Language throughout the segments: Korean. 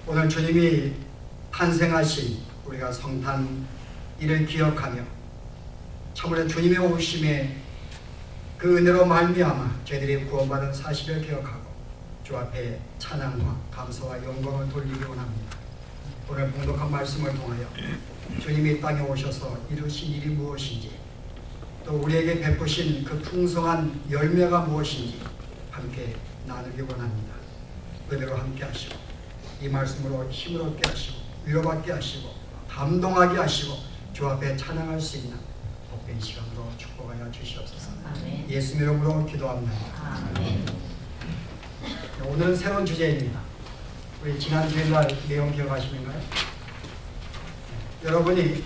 오늘 주님이 탄생하신 우리가 성탄 이를 기억하며 참으로 주님의 오심에 그 은혜로 말미암아 저희들이 구원받은 사실을 기억하고 주 앞에 찬양과 감사와 영광을 돌리기 원합니다. 오늘 봉독한 말씀을 통하여 주님이 이 땅에 오셔서 이루신 일이 무엇인지, 또 우리에게 베푸신 그 풍성한 열매가 무엇인지 함께 나누기 원합니다. 은혜로 함께 하시고 이 말씀으로 힘을 얻게 하시고 위로받게 하시고 감동하게 하시고 주 앞에 찬양할 수 있는 복된 시간으로 축복하여 주시옵소서. 아멘. 예수 이름으로 기도합니다. 아멘. 오늘은 새로운 주제입니다. 우리 지난 주일날 내용 기억하시는가요? 여러분이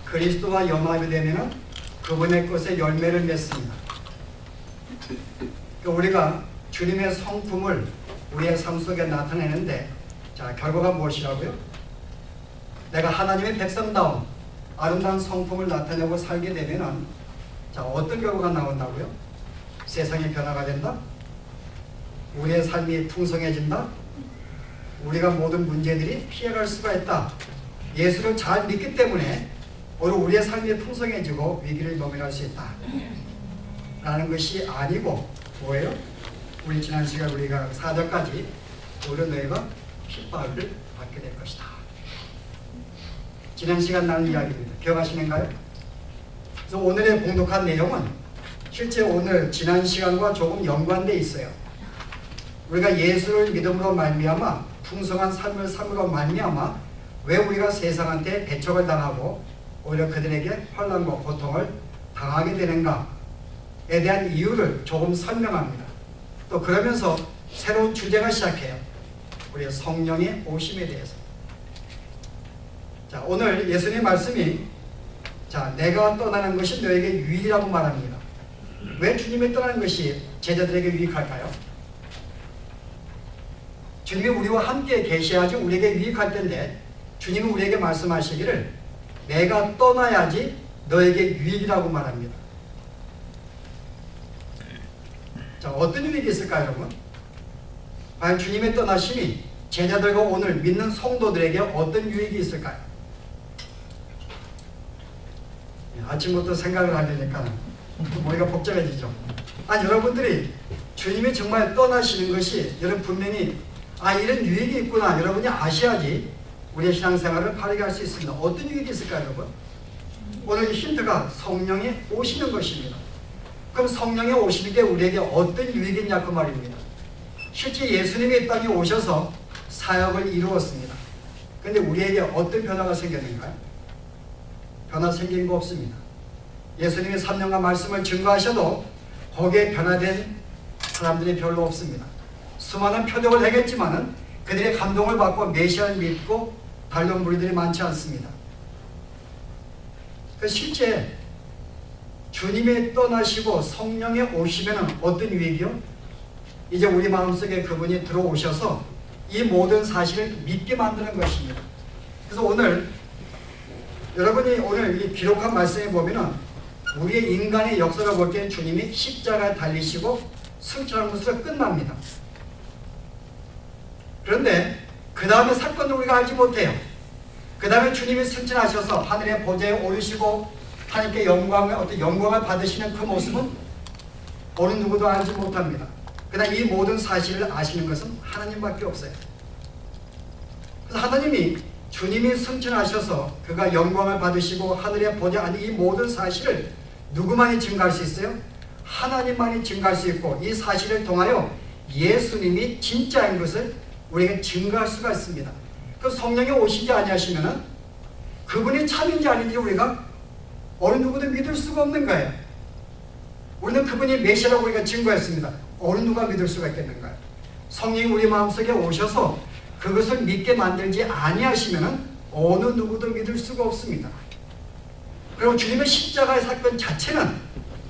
그리스도와 연합이 되면 그분의 것에 열매를 맺습니다. 우리가 주님의 성품을 우리의 삶 속에 나타내는데, 자, 결과가 무엇이라고요? 내가 하나님의 백성다운 아름다운 성품을 나타내고 살게 되면 자, 어떤 결과가 나온다고요? 세상이 변화가 된다? 우리의 삶이 풍성해진다? 우리가 모든 문제들이 피해갈 수가 있다. 예수를 잘 믿기 때문에 오늘 우리의 삶이 풍성해지고 위기를 넘어갈 수 있다 라는 것이 아니고 뭐예요? 우리 지난 시간 우리가 4절까지 오히려 너희가 핍박을 받게 될 것이다. 지난 시간 나눈 이야기입니다. 기억하시는가요? 그래서 오늘의 봉독한 내용은 실제 오늘 지난 시간과 조금 연관되어 있어요. 우리가 예수를 믿음으로 말미암아 풍성한 삶을 삶으로 말미암아 왜 우리가 세상한테 배척을 당하고 오히려 그들에게 환난과 고통을 당하게 되는가에 대한 이유를 조금 설명합니다. 또 그러면서 새로운 주제가 시작해요. 우리의 성령의 오심에 대해서. 자, 오늘 예수님의 말씀이 자, 내가 떠나는 것이 너에게 유익이라고 말합니다. 왜 주님이 떠나는 것이 제자들에게 유익할까요? 주님이 우리와 함께 계셔야지 우리에게 유익할 텐데 주님은 우리에게 말씀하시기를 내가 떠나야지 너에게 유익이라고 말합니다. 자, 어떤 유익이 있을까요, 여러분? 과연 주님의 떠나심이 제자들과 오늘 믿는 성도들에게 어떤 유익이 있을까요? 아침부터 생각을 하려니까 머리가 복잡해지죠. 아니, 여러분들이 주님이 정말 떠나시는 것이 여러분 분명히 이런 유익이 있구나 여러분이 아셔야지 우리의 신앙생활을 바르게 할 수 있습니다. 어떤 유익이 있을까요, 여러분? 오늘 힌트가 성령이 오시는 것입니다. 그럼 성령이 오시는 게 우리에게 어떤 유익이 있냐 그 말입니다. 실제 예수님이 이 땅에 오셔서 사역을 이루었습니다. 그런데 우리에게 어떤 변화가 생겼는가요? 변화 생긴 거 없습니다. 예수님이 3년간 말씀을 증거하셔도 거기에 변화된 사람들이 별로 없습니다. 수많은 표적을 행했지만은 그들의 감동을 받고 메시아를 믿고 달려온 무리들이 많지 않습니다. 실제 주님이 떠나시고 성령이 오시면 어떤 유익이요? 이제 우리 마음속에 그분이 들어오셔서 이 모든 사실을 믿게 만드는 것입니다. 그래서 오늘 여러분이 오늘 이 기록한 말씀에 보면은 우리의 인간의 역사를 볼 때는 주님이 십자가에 달리시고 승천한 것으로 끝납니다. 그런데 그 다음에 사건을 우리가 알지 못해요. 그 다음에 주님이 승천하셔서 하늘의 보좌에 오르시고 하나님께 어떤 영광을 받으시는 그 모습은 어느 누구도 알지 못합니다. 그러나 이 모든 사실을 아시는 것은 하나님밖에 없어요. 그래서 하나님이 주님이 승천하셔서 그가 영광을 받으시고 하늘의 보좌 안에 이 모든 사실을 누구만이 증거할 수 있어요? 하나님만이 증거할 수 있고 이 사실을 통하여 예수님이 진짜인 것을 우리에게 증거할 수가 있습니다. 그 성령이 오시지 아니하시면은 그분이 참인지 아닌지 우리가 어느 누구도 믿을 수가 없는 거예요. 우리는 그분이 메시아라고 우리가 증거했습니다. 어느 누가 믿을 수가 있겠는가요? 성령이 우리 마음속에 오셔서 그것을 믿게 만들지 아니하시면은 어느 누구도 믿을 수가 없습니다. 그리고 주님의 십자가의 사건 자체는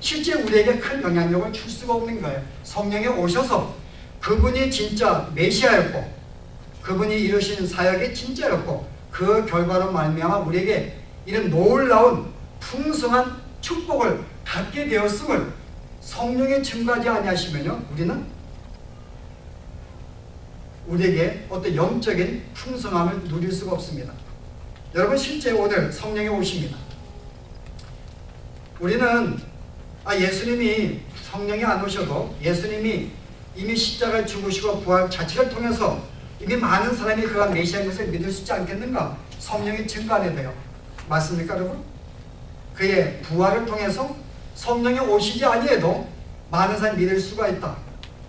실제 우리에게 큰 영향력을 줄 수가 없는 거예요. 성령이 오셔서 그분이 진짜 메시아였고 그분이 이루신 사역이 진짜였고 그 결과로 말미암아 우리에게 이런 놀라운 풍성한 축복을 갖게 되었음을 성령의 증거하지 아니하시면요 우리는 우리에게 어떤 영적인 풍성함을 누릴 수가 없습니다. 여러분, 실제 오늘 성령이 오십니다. 우리는 예수님이 성령이 안 오셔도 예수님이 이미 십자가를 죽으시고 부활 자체를 통해서 이미 많은 사람이 그가 메시아인 것을 믿을 수 있지 않겠는가? 성령이 증가해도요. 맞습니까, 여러분? 그의 부활을 통해서 성령이 오시지 아니해도 많은 사람이 믿을 수가 있다.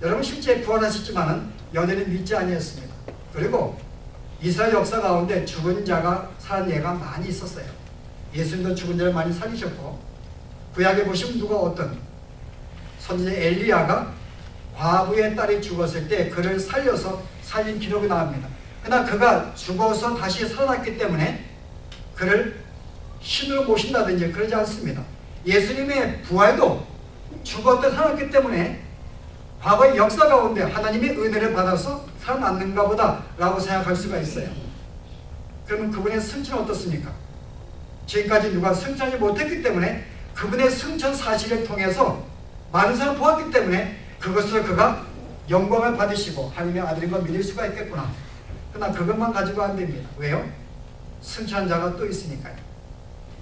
여러분, 실제 부활하셨지만은 여전히 믿지 아니했습니다. 그리고 이스라엘 역사 가운데 죽은 자가 살은 예가 많이 있었어요. 예수님도 죽은 자를 많이 살리셨고, 구약에 보시면 누가 어떤 선지자 엘리야가 과부의 딸이 죽었을 때 그를 살려서 살린 기록이 나옵니다. 그러나 그가 죽어서 다시 살아났기 때문에 그를 신으로 모신다든지 그러지 않습니다. 예수님의 부활도 죽었다 살아났기 때문에 과거의 역사 가운데 하나님의 은혜를 받아서 살아났는가 보다 라고 생각할 수가 있어요. 그러면 그분의 승천은 어떻습니까? 지금까지 누가 승천하지 못했기 때문에 그분의 승천 사실을 통해서 많은 사람 보았기 때문에 그것으로 그가 영광을 받으시고 하나님의 아들인 걸 믿을 수가 있겠구나. 그러나 그것만 가지고 안 됩니다. 왜요? 승천한 자가 또 있으니까요.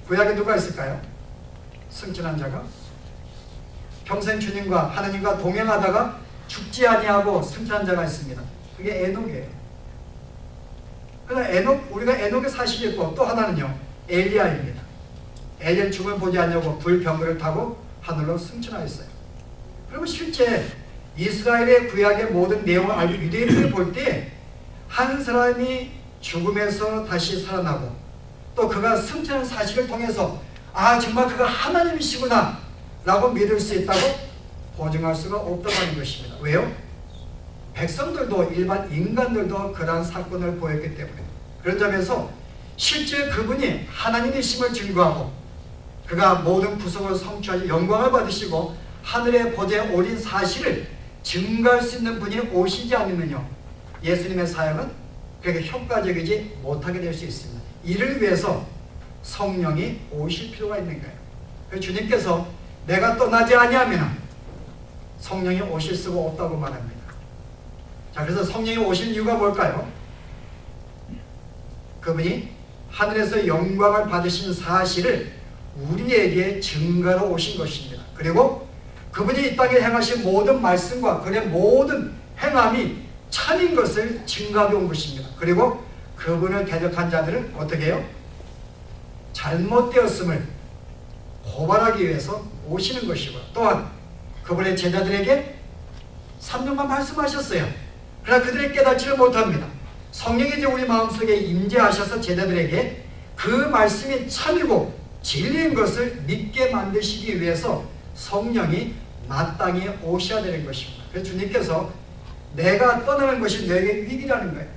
구약에 누가 있을까요? 승천한 자가 평생 주님과 하나님과 동행하다가 죽지 아니하고 승천한 자가 있습니다. 그게 에녹이에요. 그러나 에녹, 우리가 에녹의 사실이 있고 또 하나는요, 엘리야입니다. 엘리야는 죽음을 보지 않냐고 불병거를 타고 하늘로 승천하였어요. 그러면 실제 이스라엘의 구약의 모든 내용을 알고 유대인들이 볼 때 한 사람이 죽음에서 다시 살아나고 또 그가 승천한 사실을 통해서 정말 그가 하나님이시구나 라고 믿을 수 있다고 보증할 수가 없다고 하는 것입니다. 왜요? 백성들도 일반 인간들도 그러한 사건을 보였기 때문에. 그런 점에서 실제 그분이 하나님이심을 증거하고 그가 모든 구속을 성취하시 영광을 받으시고 하늘의 보좌에 오린 사실을 증거할 수 있는 분이 오시지 않으면요, 예수님의 사역은 그렇게 효과적이지 못하게 될 수 있습니다. 이를 위해서 성령이 오실 필요가 있는 거예요. 그래서 주님께서 내가 떠나지 아니하면 성령이 오실 수가 없다고 말합니다. 자, 그래서 성령이 오신 이유가 뭘까요? 그분이 하늘에서 영광을 받으신 사실을 우리에게 증거로 오신 것입니다. 그리고 그분이 이 땅에 행하신 모든 말씀과 그의 모든 행함이 참인 것을 증거하게 온 것입니다. 그리고 그분을 대적한 자들은 어떻게 해요? 잘못되었음을 고발하기 위해서 오시는 것이고, 또한 그분의 제자들에게 3년간 말씀하셨어요. 그러나 그들이 깨닫지를 못합니다. 성령이 이제 우리 마음속에 임재하셔서 제자들에게 그 말씀이 참이고 진리인 것을 믿게 만드시기 위해서 성령이 마땅히 오셔야 되는 것입니다. 그래서 주님께서 내가 떠나는 것이 너에게 위기라는 거예요.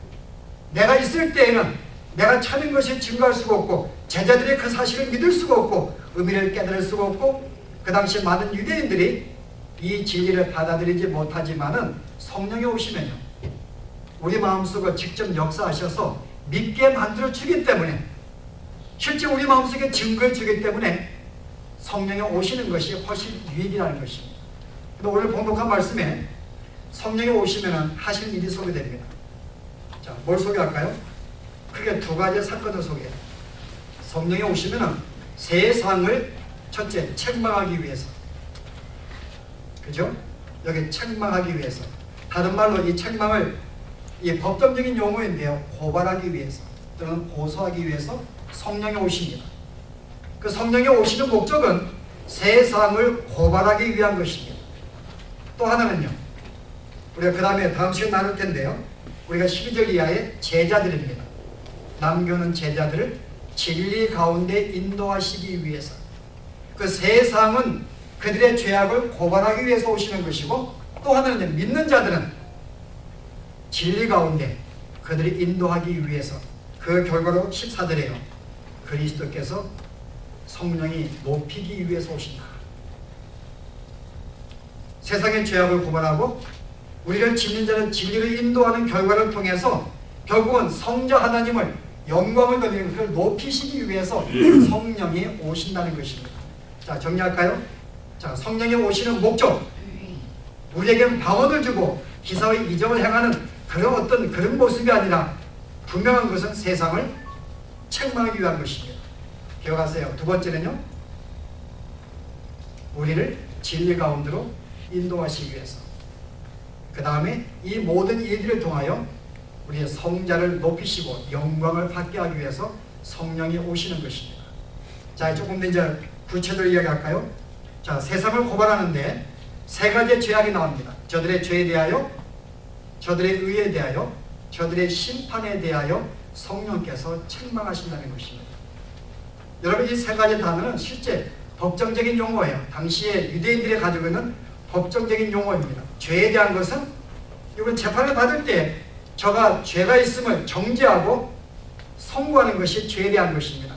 내가 있을 때에는 내가 참인 것을 증거할 수가 없고 제자들이 그 사실을 믿을 수가 없고 의미를 깨달을 수가 없고, 그 당시 많은 유대인들이 이 진리를 받아들이지 못하지만은 성령이 오시면요, 우리 마음속을 직접 역사하셔서 믿게 만들어 주기 때문에, 실제 우리 마음속에 증거해 주기 때문에 성령이 오시는 것이 훨씬 유익이라는 것입니다. 오늘 봉독한 말씀에 성령이 오시면 하실 일이 소개됩니다. 자, 뭘 소개할까요? 크게 두 가지 사건을 소개해요. 성령이 오시면 세상을 첫째 책망하기 위해서, 그죠? 여기 책망하기 위해서, 다른 말로 이 책망을 이 법정적인 용어인데요, 고발하기 위해서 또는 고소하기 위해서 성령이 오십니다. 그 성령이 오시는 목적은 세상을 고발하기 위한 것입니다. 또 하나는요, 우리가 그 다음에 다음 시간 나눌 텐데요, 우리가 12절 이하의 제자들입니다. 남겨놓은 제자들을 진리 가운데 인도하시기 위해서, 그 세상은 그들의 죄악을 고발하기 위해서 오시는 것이고, 또 하나는 믿는 자들은 진리 가운데 그들이 인도하기 위해서, 그 결과로 14절에요, 그리스도께서 성령이 높이기 위해서 오신다. 세상의 죄악을 고발하고 우리를 짓는 자는 진리로 인도하는 결과를 통해서 결국은 성자 하나님을 영광을 돌리는 그걸 높이시기 위해서 성령이 오신다는 것입니다. 자, 정리할까요? 자, 성령이 오시는 목적, 우리에게는 방언을 주고 기사의 이적을 행하는 그런 모습이 아니라 분명한 것은 세상을 책망하기 위한 것입니다. 기억하세요. 두 번째는요, 우리를 진리 가운데로 인도하시기 위해서, 그 다음에 이 모든 일들을 통하여 우리의 성자를 높이시고 영광을 받게 하기 위해서 성령이 오시는 것입니다. 자, 조금 더 이제 구체적으로 이야기할까요? 자, 세상을 고발하는데 세 가지의 죄악이 나옵니다. 저들의 죄에 대하여, 저들의 의에 대하여, 저들의 심판에 대하여 성령께서 책망하신다는 것입니다. 여러분, 이 세 가지 단어는 실제 법정적인 용어예요. 당시에 유대인들이 가지고 있는 법정적인 용어입니다. 죄에 대한 것은 이건 재판을 받을 때 저가 죄가 있음을 정죄하고 선고하는 것이 죄에 대한 것입니다.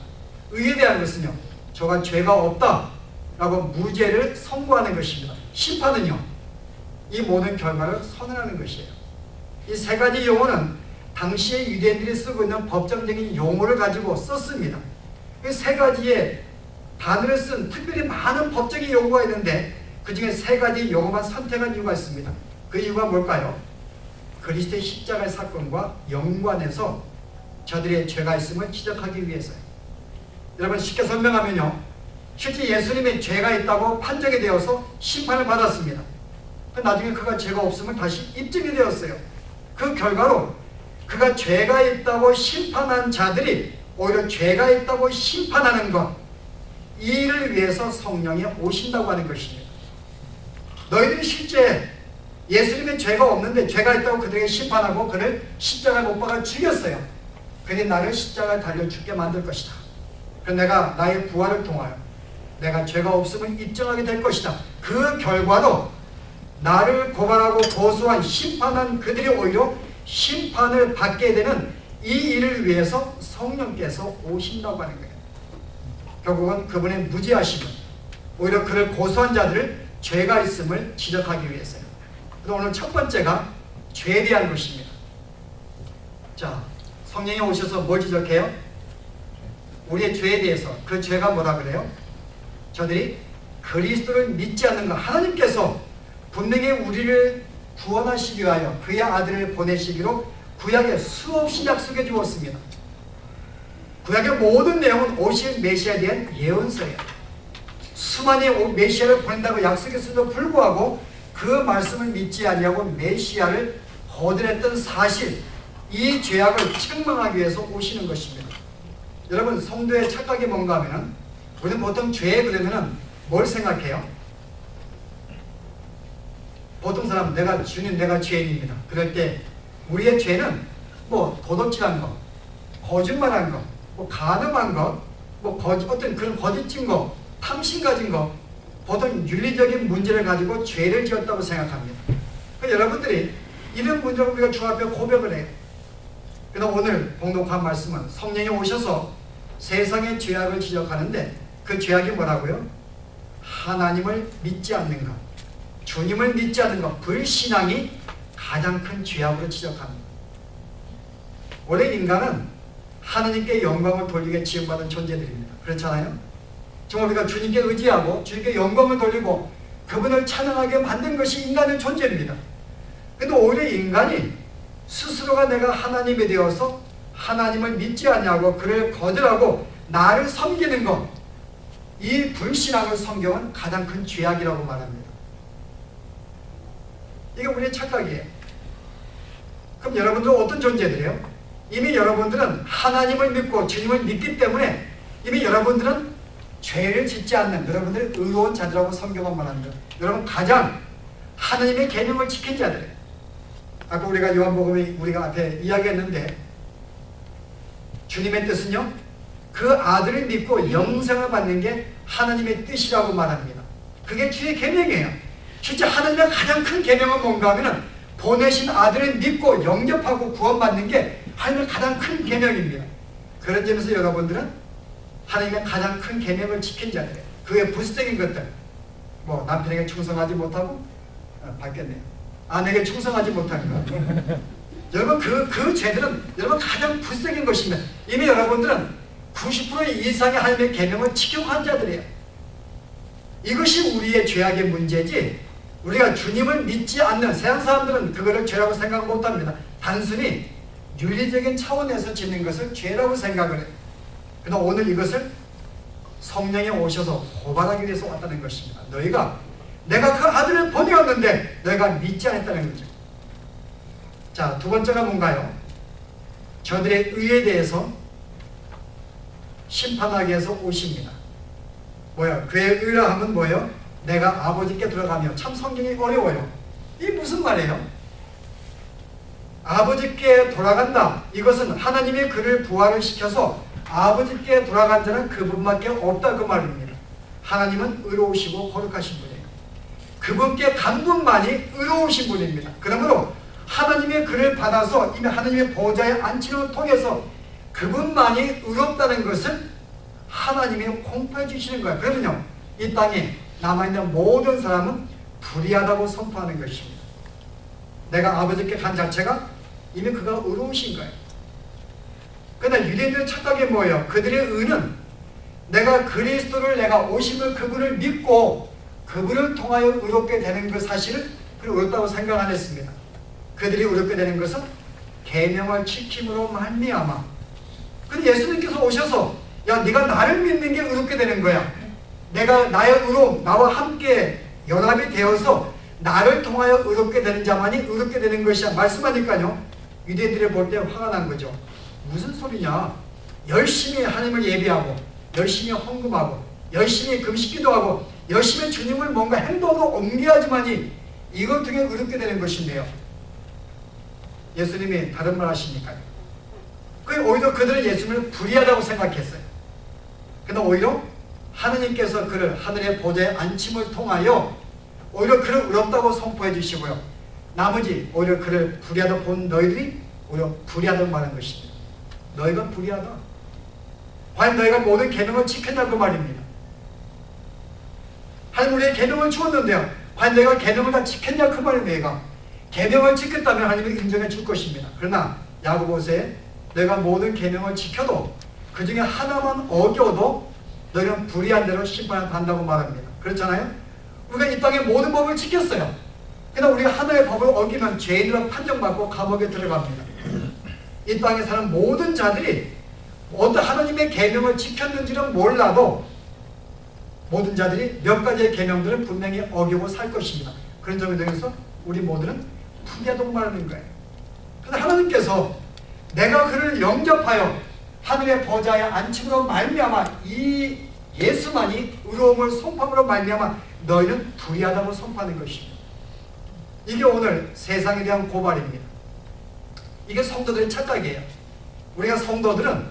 의에 대한 것은요, 저가 죄가 없다라고 무죄를 선고하는 것입니다. 심판은요, 이 모든 결과를 선언하는 것이에요. 이 세 가지 용어는 당시에 유대인들이 쓰고 있는 법정적인 용어를 가지고 썼습니다. 이 세 가지의 단어를 쓴 특별히 많은 법적인 용어가 있는데 그 중에 세 가지 용어만 선택한 이유가 있습니다. 그 이유가 뭘까요? 그리스도의 십자가의 사건과 연관해서 저들의 죄가 있음을 지적하기 위해서요. 여러분, 쉽게 설명하면요, 실제 예수님의 죄가 있다고 판정이 되어서 심판을 받았습니다. 나중에 그가 죄가 없음을 다시 입증이 되었어요. 그 결과로 그가 죄가 있다고 심판한 자들이 오히려 죄가 있다고 심판하는 것, 이를 위해서 성령이 오신다고 하는 것입니다. 너희들이 실제 예수님의 죄가 없는데 죄가 있다고 그들에게 심판하고 그를 십자가에 못 박아 죽였어요. 그들이 나를 십자가에 달려 죽게 만들 것이다. 그래서 내가 나의 부활을 통하여 내가 죄가 없음을 입증하게 될 것이다. 그 결과로 나를 고발하고 고소한 심판한 그들이 오히려 심판을 받게 되는 이 일을 위해서 성령께서 오신다고 하는 거예요. 결국은 그분의 무죄하심은 오히려 그를 고소한 자들을 죄가 있음을 지적하기 위해서요. 그래서 오늘 첫 번째가 죄에 대한 것입니다. 자, 성령이 오셔서 뭘 지적해요? 우리의 죄에 대해서. 그 죄가 뭐라 그래요? 저들이 그리스도를 믿지 않는 것. 하나님께서 분명히 우리를 구원하시기 위하여 그의 아들을 보내시기로 구약에 수없이 약속해 주었습니다. 구약의 모든 내용은 오실 메시아에 대한 예언서예요. 수많은 메시아를 보낸다고 약속했음에도 불구하고 그 말씀을 믿지 아니하고 메시아를 거절했던 사실, 이 죄악을 책망하기 위해서 오시는 것입니다. 여러분, 성도의 착각이 뭔가 하면 우리는 보통 죄에 그러면 뭘 생각해요? 보통 사람은 주님 내가 죄인입니다. 그럴 때 우리의 죄는 뭐 도둑질한 거, 거짓말한 거, 뭐 간음한 것, 뭐 어떤 그런 거짓진 거, 탐심 가진 거, 보통 윤리적인 문제를 가지고 죄를 지었다고 생각합니다. 여러분들이 이런 문제를 우리가 주 앞에 고백을 해요. 그래서 오늘 봉독한 말씀은 성령이 오셔서 세상의 죄악을 지적하는데 그 죄악이 뭐라고요? 하나님을 믿지 않는 것, 주님을 믿지 않는 것, 불신앙이 가장 큰 죄악으로 지적합니다. 원래 인간은 하나님께 영광을 돌리게 지음받은 존재들입니다. 그렇잖아요? 정말 우리가 주님께 의지하고 주님께 영광을 돌리고 그분을 찬양하게 만든 것이 인간의 존재입니다. 근데 오히려 인간이 스스로가 내가 하나님이 되어서 하나님을 믿지 않냐고 그를 거절하고 나를 섬기는 것, 이 불신앙을 성경은 가장 큰 죄악이라고 말합니다. 이게 우리의 착각이에요. 그럼 여러분들은 어떤 존재들이에요? 이미 여러분들은 하나님을 믿고 주님을 믿기 때문에 이미 여러분들은 죄를 짓지 않는 여러분들의 의로운 자들이라고 성경은 말합니다. 여러분 가장 하나님의 계명을 지킨 자들이에요. 아까 우리가 요한복음에 우리가 앞에 이야기했는데 주님의 뜻은요, 그 아들을 믿고 영생을 받는 게 하나님의 뜻이라고 말합니다. 그게 주의 계명이에요. 진짜 하나님의 가장 큰 계명은 뭔가 하면 보내신 아들을 믿고 영접하고 구원받는 게 하나님의 가장 큰 계명입니다. 그런 점에서 여러분들은 하나님의 가장 큰 계명을 지킨 자들이에요. 그의 부수적인 것들, 뭐 남편에게 충성하지 못하고 바뀌었네요. 아내에게 충성하지 못한 것. 여러분 그 죄들은 여러분 가장 부수적인 것입니다. 이미 여러분들은 90% 이상의 하나님의 계명을 지키고 한 자들이에요. 이것이 우리의 죄악의 문제지 우리가 주님을 믿지 않는 세상 사람들은 그거를 죄라고 생각 못합니다. 단순히 윤리적인 차원에서 짓는 것을 죄라고 생각을 해요. 그러나 오늘 이것을 성령이 오셔서 고발하기 위해서 왔다는 것입니다. 너희가 내가 그 아들을 보내었는데 너희가 믿지 않았다는 거죠. 자, 두 번째가 뭔가요? 저들의 의에 대해서 심판하기 위해서 오십니다. 뭐야? 그의 의라 하면 뭐예요? 내가 아버지께 들어가며. 참 성경이 어려워요. 이게 무슨 말이에요? 아버지께 돌아간다. 이것은 하나님이 그를 부활을 시켜서 아버지께 돌아간 자는 그분밖에 없다 그 말입니다. 하나님은 의로우시고 거룩하신 분이에요. 그분께 간 분만이 의로우신 분입니다. 그러므로 하나님의 그를 받아서 이미 하나님의 보좌에 앉힘을 통해서 그분만이 의롭다는 것을 하나님이 공포해 주시는 거예요. 그러면요, 이 땅에 남아있는 모든 사람은 불의하다고 선포하는 것입니다. 내가 아버지께 간 자체가 이미 그가 의로우신 거예요. 그러나 유대인들의 착각이 뭐예요? 그들의 의는 내가 그리스도를 내가 오심을 그분을 믿고 그분을 통하여 의롭게 되는 그 사실을 의롭다고 생각 안 했습니다. 그들이 의롭게 되는 것은 계명을 지킴으로 말미암아. 근데 예수님께서 오셔서 야, 네가 나를 믿는 게 의롭게 되는 거야. 내가 나의 의로움, 나와 함께 연합이 되어서 나를 통하여 의롭게 되는 자만이 의롭게 되는 것이야 말씀하니까요, 유대인들이 볼 때 화가 난 거죠. 무슨 소리냐? 열심히 하나님을 예배하고 열심히 헌금하고 열심히 금식기도하고 열심히 주님을 뭔가 행동으로 옮겨야지만이 이것 등에 의롭게 되는 것인데요, 예수님이 다른 말 하시니까요. 오히려 그들은 예수님을 불의하다고 생각했어요. 그러나 오히려 하느님께서 그를 하늘의 보좌에 앉힘을 통하여 오히려 그를 의롭다고 선포해 주시고요, 나머지 오히려 그를 불의하다 본 너희들이 오히려 불의하다고 말한 것입니다. 너희가 불의하다. 과연 너희가 모든 계명을 지켰냐 그 말입니다. 하나님 우리의 계명을 주었는데요, 과연 너희가 계명을 다 지켰냐 그 말입니다. 너희가 계명을 지켰다면 하나님이 인정해 줄 것입니다. 그러나 야고보서에 너희가 모든 계명을 지켜도 그 중에 하나만 어겨도 너희는 불의한 대로 심판을 받는다고 말합니다. 그렇잖아요? 우리가 이 땅의 모든 법을 지켰어요. 그러나 우리가 하나의 법을 어기면 죄인으로 판정받고 감옥에 들어갑니다. 이 땅에 사는 모든 자들이 어떤 하나님의 계명을 지켰는지는 몰라도 모든 자들이 몇 가지의 계명들은 분명히 어기고 살 것입니다. 그런 점에 대해서 우리 모두는 불의하다고 말하는 거예요. 그래서 하나님께서 내가 그를 영접하여 하늘의 보좌에 앉힘으로 말미암아 이 예수만이 의로움을 선포함으로 말미암아 너희는 불의하다고 선포하는 것입니다. 이게 오늘 세상에 대한 고발입니다. 이게 성도들의 착각이에요. 우리가 성도들은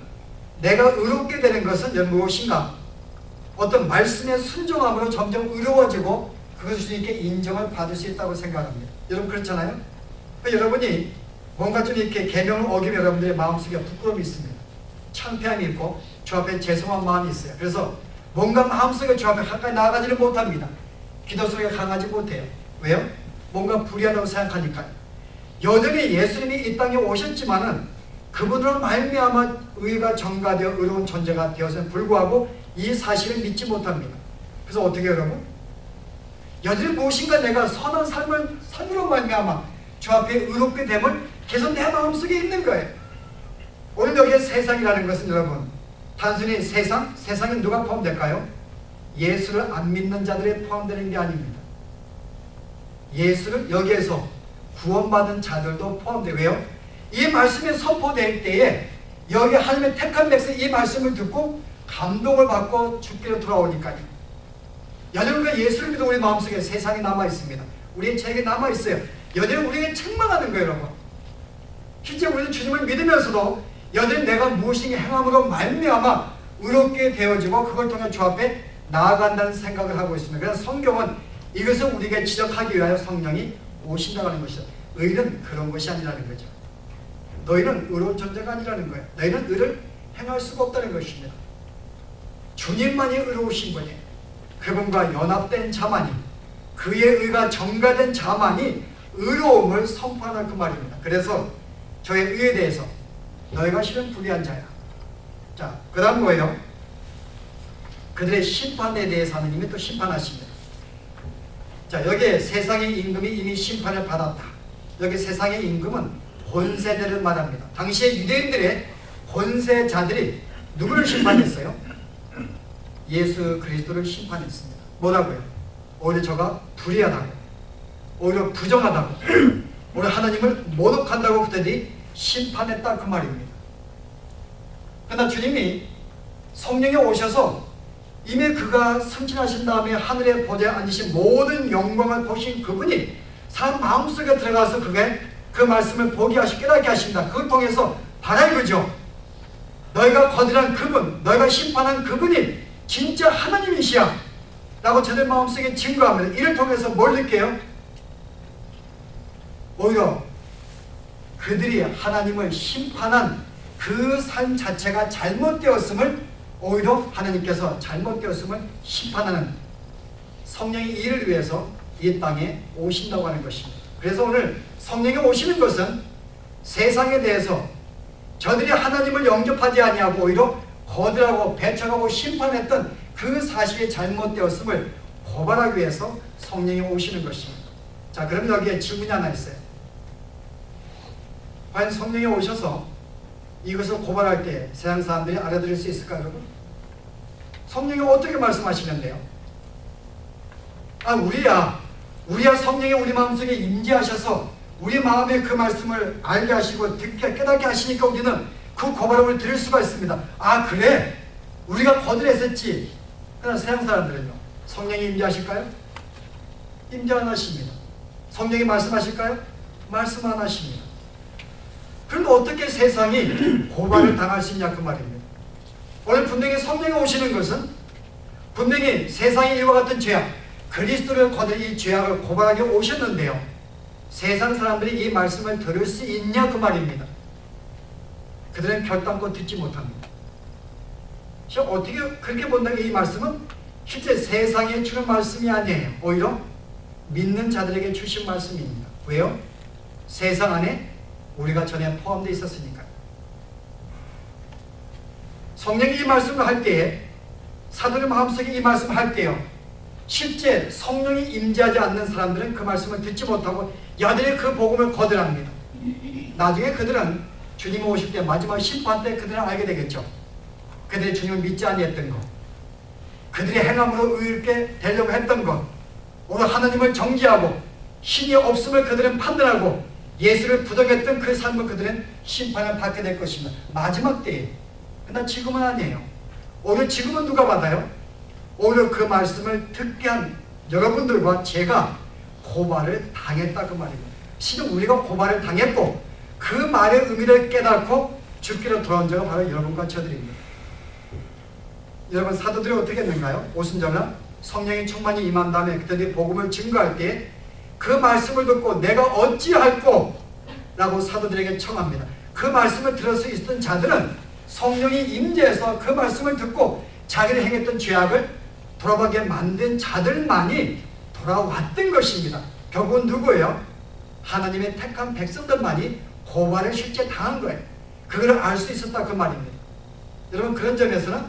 내가 의롭게 되는 것은 무엇인가? 어떤 말씀의 순종함으로 점점 의로워지고 그것을 주님께 인정을 받을 수 있다고 생각합니다. 여러분 그렇잖아요? 여러분이 뭔가 좀 이렇게 계명을 어기면 여러분들의 마음속에 부끄러움이 있습니다. 창피함이 있고 주 앞에 죄송한 마음이 있어요. 그래서 뭔가 마음속에 주 앞에 가까이 나아가지를 못합니다. 기도 속에 강하지 못해요. 왜요? 뭔가 불의하다고 생각하니까요. 여전히 예수님이 이 땅에 오셨지만은 그분으로 말미암아 의가 전가되어 의로운 존재가 되어서는 불구하고 이 사실을 믿지 못합니다. 그래서 어떻게 여러분? 여전히 무엇인가 내가 선한 삶을 삶으로 말미암아 주 앞에 의롭게 됨을 계속 내 마음속에 있는 거예요. 오늘 여기에 세상이라는 것은 여러분 단순히 세상에 누가 포함될까요? 예수를 안 믿는 자들에 포함되는 게 아닙니다. 예수를 여기에서 구원받은 자들도 포함돼요. 왜요? 이 말씀이 선포될 때에 여기 하나님의 택한 백성 이 말씀을 듣고 감동을 받고 죽기로 돌아오니까요. 여전히 그 예수를 믿는 우리 마음속에 세상이 남아있습니다. 우리의 죄가 남아있어요. 여전히 우리에게 책망하는 거예요, 여러분. 실제 우리는 주님을 믿으면서도 여전히 내가 무엇인가 행함으로 말미암아 의롭게 되어지고 그걸 통해 주 앞에 나아간다는 생각을 하고 있습니다. 그래서 성경은 이것을 우리에게 지적하기 위하여 성령이 오신다고 하는 것이죠. 의는 그런 것이 아니라는 거죠. 너희는 의로운 존재가 아니라는 거예요. 너희는 의를 행할 수가 없다는 것입니다. 주님만이 의로우신 분이에요. 그분과 연합된 자만이, 그의 의가 전가된 자만이 의로움을 선포하는 그 말입니다. 그래서 저의 의에 대해서 너희가 실은 불의한 자야. 자, 그 다음 뭐예요? 그들의 심판에 대해서 하느님이 또 심판하십니다. 자, 여기에 세상의 임금이 이미 심판을 받았다. 여기 세상의 임금은 권세대를 말합니다. 당시에 유대인들의 권세자들이 누구를 심판했어요? 예수 그리스도를 심판했습니다. 뭐라고요? 오히려 저가 불의하다고, 오히려 부정하다고, 오히려 하나님을 모독한다고 그들이 심판했다 그 말입니다. 그러나 주님이 성령이 오셔서 이미 그가 승진하신 다음에 하늘의 보좌에 앉으신 모든 영광을 보신 그분이 사람 마음속에 들어가서 그게 그 말씀을 보게 하시고 깨닫게 하신다. 그걸 통해서 바라 이거죠. 너희가 거듭난 그분, 너희가 심판한 그분이 진짜 하나님이시야 라고 저들 마음속에 증거합니다. 이를 통해서 뭘 느껴요? 오히려 그들이 하나님을 심판한 그 삶 자체가 잘못되었음을, 오히려 하나님께서 잘못되었음을 심판하는 성령이 이를 위해서 이 땅에 오신다고 하는 것입니다. 그래서 오늘 성령이 오시는 것은 세상에 대해서 저들이 하나님을 영접하지 아니하고 오히려 거들하고 배척하고 심판했던 그 사실이 잘못되었음을 고발하기 위해서 성령이 오시는 것입니다. 자, 그럼 여기에 질문이 하나 있어요. 과연 성령이 오셔서 이것을 고발할 때 세상 사람들이 알아들을 수 있을까요, 여러분? 성령이 어떻게 말씀하시는데요? 우리야 성령이 우리 마음속에 임재하셔서 우리 마음에 그 말씀을 알게 하시고 듣게 깨닫게 하시니까 우리는 그 고발음을 들을 수가 있습니다. 아, 그래? 우리가 거절했었지. 그러나 세상 사람들은요, 성령이 임재하실까요? 임재 안 하십니다. 성령이 말씀하실까요? 말씀 안 하십니다. 그런데 어떻게 세상이 고발을 당할 수 있냐 그 말입니다. 오늘 분명히 성령이 오시는 것은 분명히 세상의 이와 같은 죄악, 그리스도를 거들 이 죄악을 고발하게 오셨는데요, 세상 사람들이 이 말씀을 들을 수 있냐 그 말입니다. 그들은 결단코 듣지 못합니다. 어떻게 그렇게 본다면 이 말씀은 실제 세상에 주는 말씀이 아니에요. 오히려 믿는 자들에게 주신 말씀입니다. 왜요? 세상 안에 우리가 전에 포함되어 있었으니까요. 성령이 이 말씀을 할 때에, 사도의 마음속에 이 말씀을 할 때요, 실제 성령이 임재하지 않는 사람들은 그 말씀을 듣지 못하고 여전히 그 복음을 거절합니다. 나중에 그들은 주님 오실 때 마지막 심판 때 그들은 알게 되겠죠. 그들이 주님을 믿지 아니했던 것, 그들이 행함으로 의롭게 되려고 했던 것, 오늘 하나님을 정죄하고 신이 없음을 그들은 판단하고 예수를 부정했던 그 삶을 그들은 심판을 받게 될 것입니다. 마지막 때에. 그러나 지금은 아니에요. 오늘 지금은 누가 받아요? 오늘 그 말씀을 듣게 한 여러분들과 제가 고발을 당했다 그 말입니다. 실은 우리가 고발을 당했고 그 말의 의미를 깨닫고 죽기로 돌아온 자가 바로 여러분과 저들입니다. 여러분, 사도들이 어떻게 했는가요? 오순절날 성령의 충만이 임한 다음에 그들이 복음을 증거할 때 그 말씀을 듣고 내가 어찌할꼬? 라고 사도들에게 청합니다. 그 말씀을 들을 수 있었던 자들은 성령이 임재해서 그 말씀을 듣고 자기를 행했던 죄악을 돌아보게 만든 자들만이 돌아왔던 것입니다. 결국은 누구예요? 하나님의 택한 백성들만이 고발을 실제 당한 거예요. 그걸 알 수 있었다 그 말입니다. 여러분, 그런 점에서는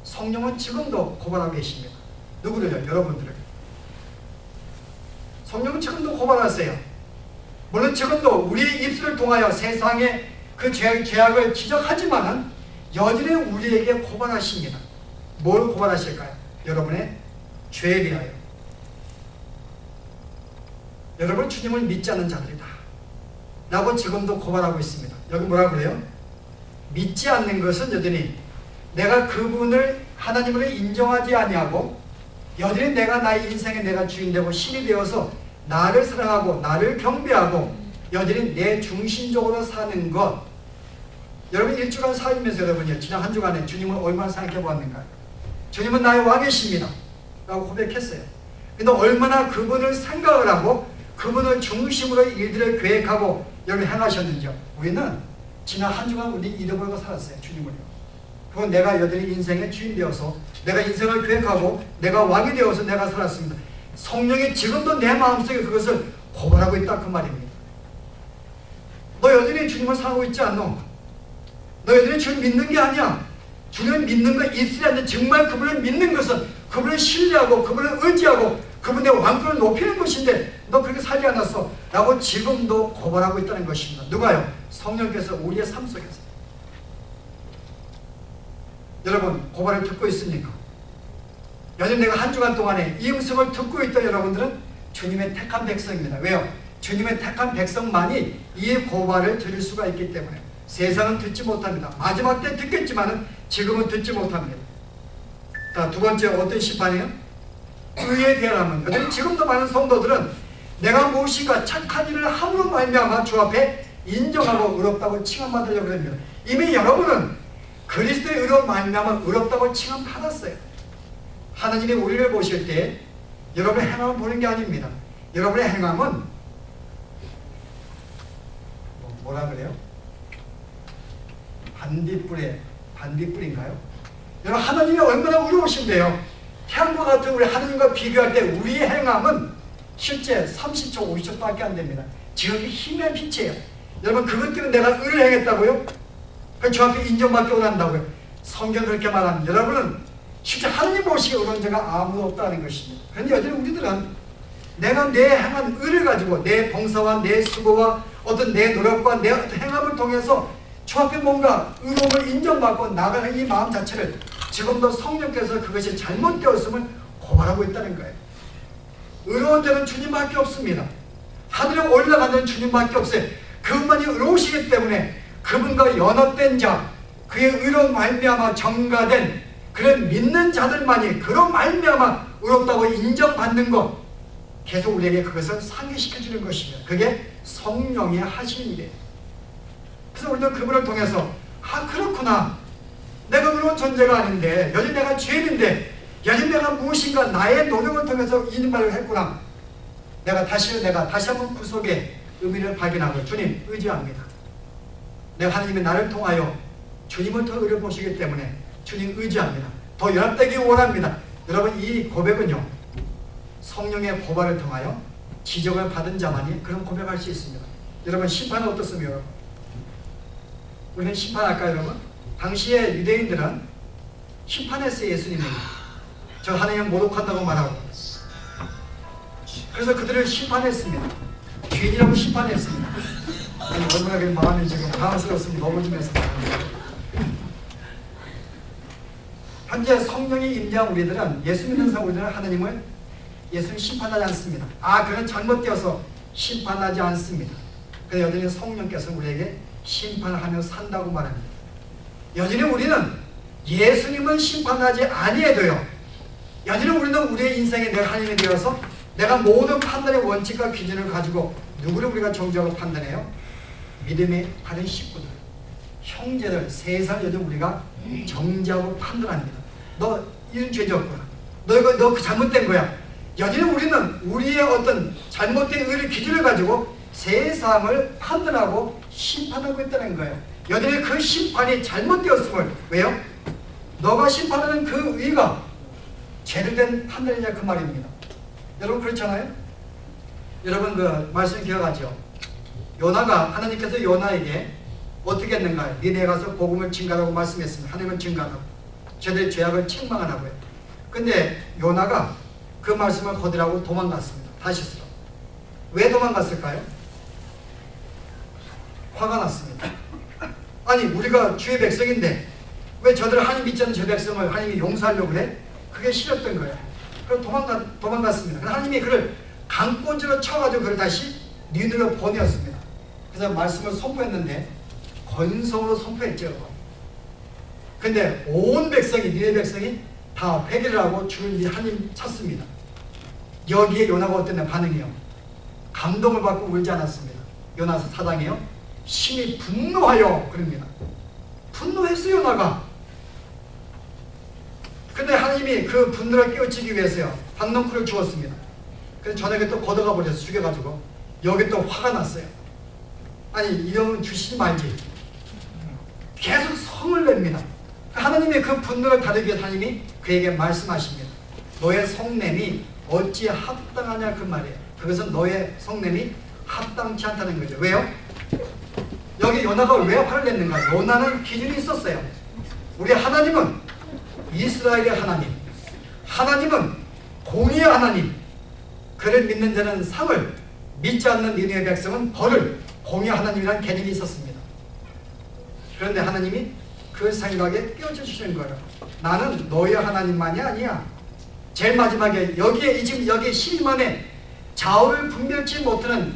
성령은 지금도 고발하고 계십니다. 누구를요? 여러분들을. 성령은 지금도 고발하세요. 물론 지금도 우리의 입술을 통하여 세상의 그 죄악을 지적하지만은 여전히 우리에게 고발하십니다. 뭘 고발하실까요? 여러분의 죄에 대하여. 여러분, 주님을 믿지 않는 자들이다 라고 지금도 고발하고 있습니다. 여기 뭐라 그래요? 믿지 않는 것은 여전히 내가 그분을 하나님으로 인정하지 아니하고 여전히 내가 나의 인생에 내가 주인 되고 신이 되어서 나를 사랑하고 나를 경배하고 여전히 내 중심적으로 사는 것. 여러분, 일주간 살면서 여러분이 지난 한 주간에 주님을 얼마나 생각해 보았는가요? 주님은 나의 왕이십니다 라고 고백했어요. 근데 얼마나 그분을 생각을 하고 그분을 중심으로 일들을 계획하고 여러분 행하셨는지요. 우리는 지난 한 주간 우리 잃어버리고 살았어요. 주님을요. 그건 내가 여전히 인생의 주인 되어서 내가 인생을 계획하고 내가 왕이 되어서 내가 살았습니다. 성령이 지금도 내 마음속에 그것을 고발하고 있다 그 말입니다. 너 여전히 주님을 사랑하고 있지 않노? 너 여전히 주님 믿는 게 아니야. 주님을 믿는 거 있으리 않는데 정말 그분을 믿는 것은 그분을 신뢰하고 그분을 의지하고 그분의 왕권을 높이는 것인데 너 그렇게 살지 않았어 라고 지금도 고발하고 있다는 것입니다. 누가요? 성령께서 우리의 삶 속에서. 여러분 고발을 듣고 있습니까? 요즘 내가 한 주간 동안에 이 음성을 듣고 있던 여러분들은 주님의 택한 백성입니다. 왜요? 주님의 택한 백성만이 이 고발을 들을 수가 있기 때문에. 세상은 듣지 못합니다. 마지막 때 듣겠지만 지금은 듣지 못합니다. 자, 두 번째 어떤 심판이에요? 의에 대한 하면. 지금도 많은 성도들은 내가 무엇인가 착한 일을 함으로 말미암아 주 앞에 인정하고 의롭다고 칭함받으려고 합니다. 이미 여러분은 그리스도의 의로 말미암아 의롭다고 칭함받았어요. 하나님이 우리를 보실 때 여러분의 행함을 보는 게 아닙니다. 여러분의 행함은 뭐라 그래요? 반딧불인가요? 여러분 하나님이 얼마나 의로우신데요. 태양과 같은 우리 하나님과 비교할 때 우리의 행함은 실제 30초 50초밖에 안 됩니다. 지극히 희미한 빛이에요. 여러분 그것 때문에 내가 의를 행했다고요? 그 저 앞에 인정받기 원한다고요? 성경은 그렇게 말합니다. 여러분은 실제 하나님 보시기에 의로운 자가 아무도 없다는 것입니다. 그런데 여전히 우리들은 내가 내 행한 의를 가지고 내 봉사와 내 수고와 어떤 내 노력과 내 어떤 행함을 통해서 주 앞에 뭔가 의로움을 인정받고 나가는 이 마음 자체를 지금도 성령께서 그것이 잘못되었음을 고발하고 있다는 거예요. 의로운 자는 주님밖에 없습니다. 하늘에 올라가는 주님밖에 없어요. 그분만이 의로우시기 때문에 그분과 연합된 자, 그의 의로운 말미암아 정가된 그런 믿는 자들만이 그런 말미암아 의롭다고 인정받는 것, 계속 우리에게 그것을 상기시켜주는 것입니다. 그게 성령이 하시는 일이에요. 그래서 우리도 그분을 통해서 그렇구나. 내가 의로운 존재가 아닌데 여전히 내가 죄인인데 여전히 내가 무엇인가 나의 노력을 통해서 인발을 했구나. 내가 다시 한번 구속의 의미를 발견하고 주님 의지합니다. 내가 하나님이 나를 통하여 주님을 더 의를 보시기 때문에 주님 의지합니다. 더 연합되기 원합니다. 여러분 이 고백은요 성령의 고발을 통하여 지적을 받은 자만이 그런 고백할 수 있습니다. 여러분 심판은 어떻습니까? 우리는 심판할까요 여러분? 당시에 유대인들은 심판했어요. 예수님이 저 하나님을 모독한다고 말하고 그래서 그들을 심판했습니다. 죄인이라고 심판했습니다. 얼마나 그 마음이 지금 당황스럽습니다. 너무 좀 해서 현재 성령이 임재한 우리들은 예수 믿는 사람 우리들은 하나님을 예수를 심판하지 않습니다. 그는 잘못되어서 심판하지 않습니다. 그런데 여전히 성령께서 우리에게 심판하며 산다고 말합니다. 여전히 우리는 예수님을 심판하지 아니해도요 여전히 우리는 우리의 인생에 내가 하나님이 되어서 내가 모든 판단의 원칙과 기준을 가지고 누구를 우리가 정죄하고 판단해요? 믿음의 다른 식구들, 형제들, 세상 여전히 우리가 정죄하고 판단합니다. 너 이런 죄 졌구나. 너 그 잘못된 거야. 여전히 우리는 우리의 어떤 잘못된 의를 기준을 가지고 세상을 판단하고 심판하고 있다는 거예요. 여전히 그 심판이 잘못되었음을 왜요? 너가 심판하는 그 의가 제대로 된 판단이냐 그 말입니다. 여러분 그렇잖아요? 여러분 그 말씀 기억하죠? 요나가 하나님께서 요나에게 어떻게 했는가? 니네에 가서 복음을 증가하라고 말씀했습니다. 하나님은 증가하라고 저들의 죄악을 책망하라고요. 근데 요나가 그 말씀을 거절하고 도망갔습니다. 다시스로. 왜 도망갔을까요? 화가 났습니다. 아니 우리가 주의 백성인데 왜 저들 하나님 믿지 않는 저 백성을 하나님이 용서하려고 그래? 그게 싫었던 거예요. 그래서 도망갔습니다. 하나님이 그를 강권으로 쳐가지고 그를 다시 니느로 보내었습니다. 그래서 말씀을 선포했는데 건성으로 선포했죠. 근데 온 백성이 니네 백성이 다 회개를 하고 주를 하나님 찾습니다. 여기에 요나가 어땠나 반응이요? 감동을 받고 울지 않았습니다. 요나서 사당이요 심히 분노하여 그럽니다. 분노했어요 요나가. 근데 하나님이 그 분노를 깨우치기 위해서요 반농쿨을 주었습니다. 그래서 저녁에 또 걷어가 버려서 죽여가지고 여기 또 화가 났어요. 아니 이러면 주시지 말지. 계속 성을 냅니다. 하나님의 그 분노를 다루기 위해서 하나님이 그에게 말씀하십니다. 너의 성냄이 어찌 합당하냐 그 말이에요. 그것은 너의 성냄이 합당치 않다는 거죠. 왜요? 여기 요나가 왜 화를 냈는가? 요나는 기준이 있었어요. 우리 하나님은 이스라엘의 하나님, 하나님은 공의의 하나님, 그를 믿는 자는 상을, 믿지 않는 니느웨 백성은 벌을, 공의 하나님이라는 개념이 있었습니다. 그런데 하나님이 그 생각에 끼워져 주시는 거예요. 나는 너의 하나님만이 아니야. 제일 마지막에 여기에 지금 여기 12만에 좌우를 분별치 못하는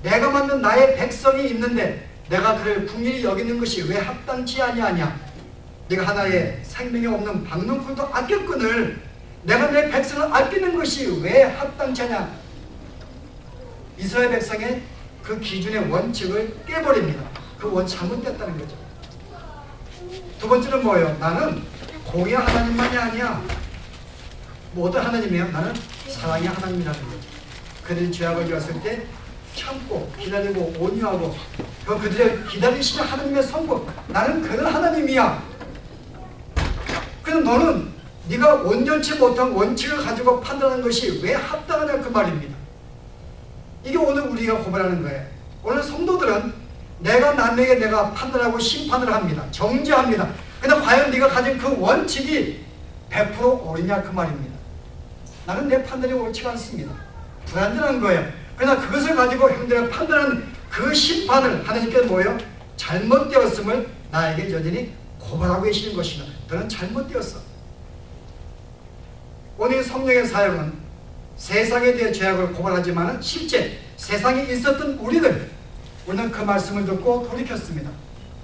내가 만든 나의 백성이 있는데 내가 그를 궁일이 여기는 것이 왜 합당치 아니하냐. 네가 하나의 생명이 없는 박농풀도 아꼈거늘 내가 내 백성을 아끼는 것이 왜 합당치 않냐. 이스라엘 백성의 그 기준의 원칙을 깨버립니다. 그 원칙 잘못됐다는 거죠. 두 번째는 뭐예요? 나는 공의 하나님만이 아니야. 뭐 어떤 하나님이에요? 나는 사랑의 하나님이라는 거죠. 그들이 죄악을 지었을 때 참고 기다리고 온유하고 그들의 기다리시는 하나님의 성품, 나는 그런 하나님이야. 그럼 너는 네가 온전치 못한 원칙을 가지고 판단하는 것이 왜 합당하냐 그 말입니다. 이게 오늘 우리가 고발하는 거예요. 오늘 성도들은 내가 남에게 내가 판단하고 심판을 합니다. 정죄합니다. 그런데 과연 네가 가진 그 원칙이 100% 옳으냐 그 말입니다. 나는 내 판단이 옳지 않습니다. 불완전한 거예요. 그러나 그것을 가지고 형들의 판단하는 그 심판을 하나님께서 뭐예요? 잘못되었음을 나에게 여전히 고발하고 계시는 것입니다. 너는 잘못되었어. 오늘 성령의 사역은 세상에 대해 죄악을 고발하지만 실제 세상에 있었던 우리는 그 말씀을 듣고 돌이켰습니다.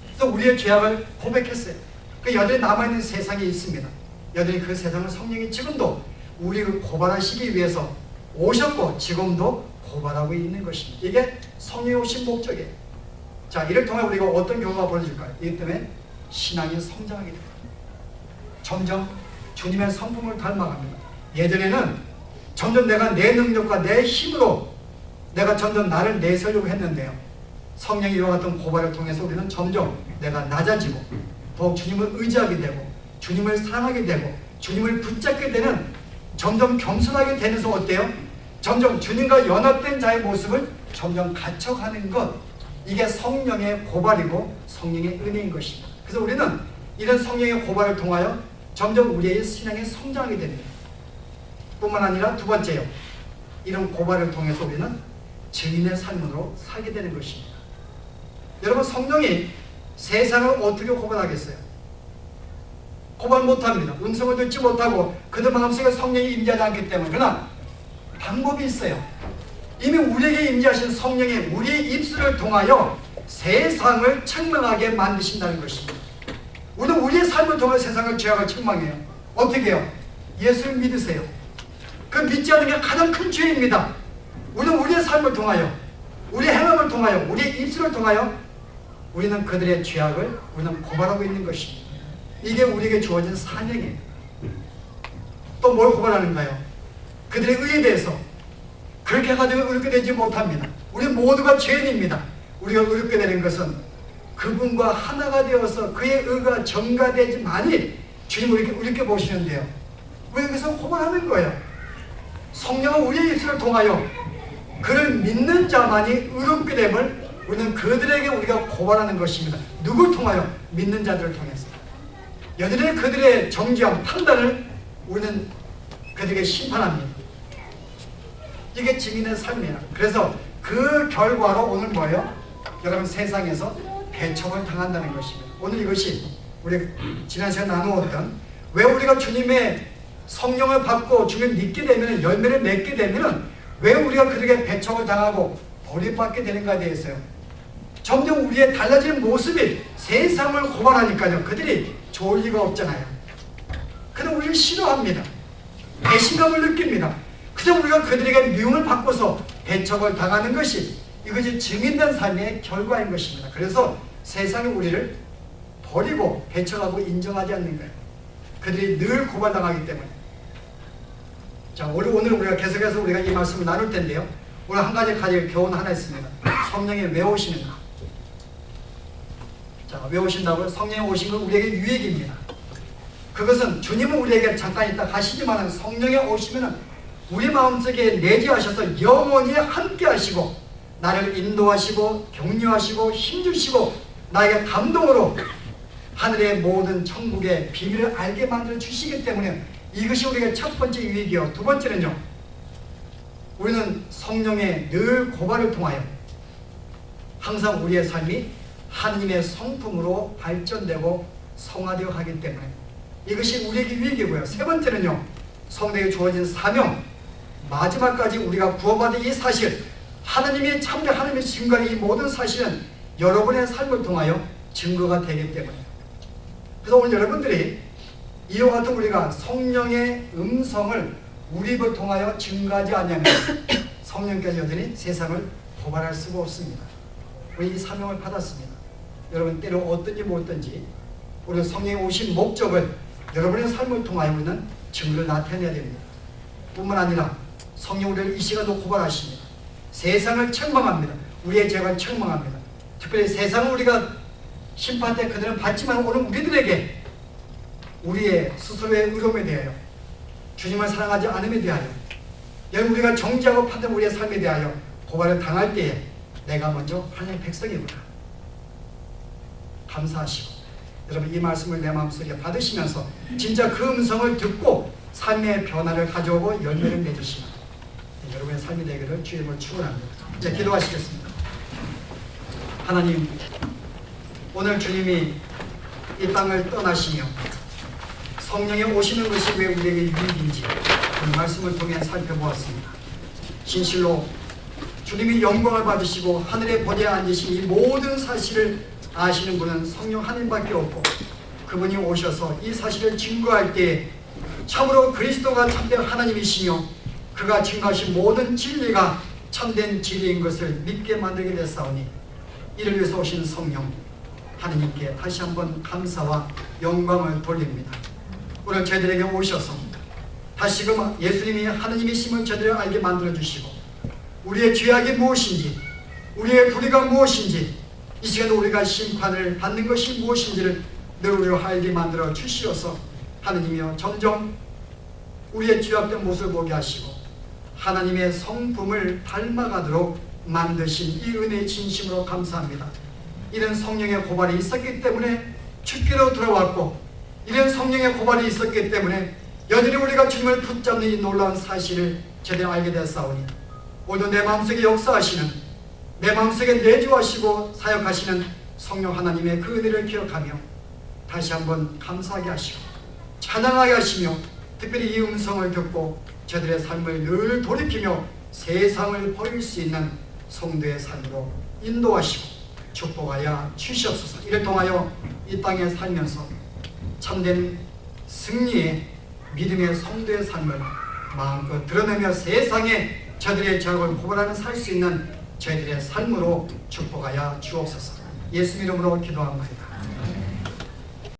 그래서 우리의 죄악을 고백했어요. 그 여전히 남아있는 세상이 있습니다. 여전히 그 세상을 성령이 지금도 우리를 고발하시기 위해서 오셨고 지금도 고발하고 있는 것입니다. 이게 성령이 오신 목적이에요. 자, 이를 통해 우리가 어떤 경우가 벌어질까요? 이기 때문에 신앙이 성장하게 됩니다. 점점 주님의 성품을 닮아갑니다. 예전에는 점점 내가 내 능력과 내 힘으로 내가 점점 나를 내세우려고 했는데요. 성령이 이와 같은 고발을 통해서 우리는 점점 내가 낮아지고 더욱 주님을 의지하게 되고 주님을 사랑하게 되고 주님을 붙잡게 되는 점점 겸손하게 되면서 어때요? 점점 주님과 연합된 자의 모습을 점점 갖춰가는 것, 이게 성령의 고발이고 성령의 은혜인 것입니다. 그래서 우리는 이런 성령의 고발을 통하여 점점 우리의 신앙에 성장하게 됩니다. 뿐만 아니라 두 번째요, 이런 고발을 통해서 우리는 증인의 삶으로 살게 되는 것입니다. 여러분, 성령이 세상을 어떻게 고발하겠어요? 고발 못합니다. 음성을 듣지 못하고 그들 마음속에 성령이 임재하지 않기 때문에. 그러나 방법이 있어요. 이미 우리에게 임재하신 성령이 우리의 입술을 통하여 세상을 책망하게 만드신다는 것입니다. 우리는 우리의 삶을 통해 세상을 죄악을 책망해요. 어떻게 해요? 예수를 믿으세요. 그 믿지 않는 게 가장 큰 죄입니다. 우리는 우리의 삶을 통하여, 우리의 행함을 통하여, 우리의 입술을 통하여 우리는 그들의 죄악을 우리는 고발하고 있는 것입니다. 이게 우리에게 주어진 사명이에요. 또 뭘 고발하는가요? 그들의 의에 대해서 그렇게 가지고 의롭게 되지 못합니다. 우리 모두가 죄인입니다. 우리가 의롭게 되는 것은 그분과 하나가 되어서 그의 의가 전가되지만이 주님을 이렇게 의롭게 보시는데요. 왜 여기서 고발하는 거예요? 성령은 우리의 입술을 통하여 그를 믿는 자만이 의롭게 됨을 우리는 그들에게 우리가 고발하는 것입니다. 누굴 통하여? 믿는 자들을 통해서. 여전히 그들의 정죄한 판단을 우리는 그들에게 심판합니다. 이게 증인의 삶이에요. 그래서 그 결과로 오늘 뭐예요? 여러분, 세상에서 배척을 당한다는 것입니다. 오늘 이것이 우리 지난 시간에 나누었던, 왜 우리가 주님의 성령을 받고 주님을 믿게 되면, 열매를 맺게 되면 왜 우리가 그들에게 배척을 당하고 버림받게 되는가에 대해서요. 점점 우리의 달라지는 모습이 세상을 고발하니까요. 그들이 좋을 리가 없잖아요. 그는 우리를 싫어합니다. 배신감을 느낍니다. 그래서 우리가 그들에게 미움을 받고서 배척을 당하는 것이 이것이 증인된 삶의 결과인 것입니다. 그래서 세상이 우리를 버리고 배척하고 인정하지 않는 거예요. 그들이 늘 고발당하기 때문에. 자, 오늘 우리가 계속해서 우리가 이 말씀을 나눌 텐데요. 오늘 한 가지 가질 교훈 하나 있습니다. 성령이 왜 오시는가? 자, 왜 오신다고요? 성령이 오신 건 우리에게 유익입니다. 그것은 주님은 우리에게 잠깐 있다 가시지만 성령이 오시면 우리 마음속에 내재하셔서 영원히 함께 하시고 나를 인도하시고 격려하시고 힘주시고 나에게 감동으로 하늘의 모든 천국의 비밀을 알게 만들어 주시기 때문에 이것이 우리에게 첫 번째 유익이요. 두 번째는요, 우리는 성령의 늘 고발을 통하여 항상 우리의 삶이 하느님의 성품으로 발전되고 성화되어 가기 때문에 이것이 우리에게 유익이고요. 세 번째는요, 성도에게 주어진 사명, 마지막까지 우리가 구원받은 이 사실, 하나님의 참된 하나님의 증거의 이 모든 사실은 여러분의 삶을 통하여 증거가 되기 때문에, 그래서 오늘 여러분들이 이와 같은 우리가 성령의 음성을 우리 입을 통하여 증거하지 않으면 성령께서 여전히 세상을 고발할 수가 없습니다. 우리 이 사명을 받았습니다. 여러분 때로 어떤지 못든지 우리 성령이 오신 목적을 여러분의 삶을 통하여 우리는 증거를 나타내야 됩니다. 뿐만 아니라 성령 우리를 이 시간도 고발하십니다. 세상을 책망합니다. 우리의 죄를 책망합니다. 특별히 세상은 우리가 심판 때 그들은 받지만 오늘 우리들에게 우리의 스스로의 의로움에 대하여, 주님을 사랑하지 않음에 대하여, 여러분 우리가 정죄하고 판단 우리의 삶에 대하여 고발을 당할 때에 내가 먼저 하나님의 백성이구나 감사하시고, 여러분 이 말씀을 내 마음속에 받으시면서 진짜 그 음성을 듣고 삶의 변화를 가져오고 열매를 맺으시는 여러분의 삶이 되기를 주님을 축원합니다. 이제 기도하시겠습니다. 하나님, 오늘 주님이 이 땅을 떠나시며 성령이 오시는 것이 왜 우리에게 유익인지 오늘 말씀을 통해 살펴보았습니다. 진실로 주님이 영광을 받으시고 하늘의 보좌에 앉으신 이 모든 사실을 아시는 분은 성령 하나님밖에 없고, 그분이 오셔서 이 사실을 증거할 때에 참으로 그리스도가 참된 하나님이시며 그가 증거하신 모든 진리가 참된 진리인 것을 믿게 만들게 됐사오니, 이를 위해서 오신 성령 하나님께 다시 한번 감사와 영광을 돌립니다. 오늘 저희들에게 오셔서 다시금 예수님이 하나님이심을 저희들을 알게 만들어주시고, 우리의 죄악이 무엇인지, 우리의 불의가 무엇인지, 이 시간에 우리가 심판을 받는 것이 무엇인지를 늘 우리로 알게 만들어 주시어서 하나님이여 점점 우리의 죄악된 모습을 보게 하시고 하나님의 성품을 닮아가도록 만드신 이 은혜의 진심으로 감사합니다. 이런 성령의 고발이 있었기 때문에 죽기로 들어왔고, 이런 성령의 고발이 있었기 때문에 여전히 우리가 주님을 붙잡는 이 놀라운 사실을 제대로 알게 되었사오니, 오늘 내 마음속에 역사하시는, 내 마음속에 내주하시고 사역하시는 성령 하나님의 그 은혜를 기억하며 다시 한번 감사하게 하시고 찬양하게 하시며, 특별히 이 음성을 듣고 저들의 삶을 늘 돌이키며 세상을 버릴 수 있는 성도의 삶으로 인도하시고 축복하여 주시옵소서. 이를 통하여 이 땅에 살면서 참된 승리의 믿음의 성도의 삶을 마음껏 드러내며 세상에 저들의 죄악을 고발하며 살 수 있는 저희들의 삶으로 축복하여 주옵소서. 예수 이름으로 기도합니다.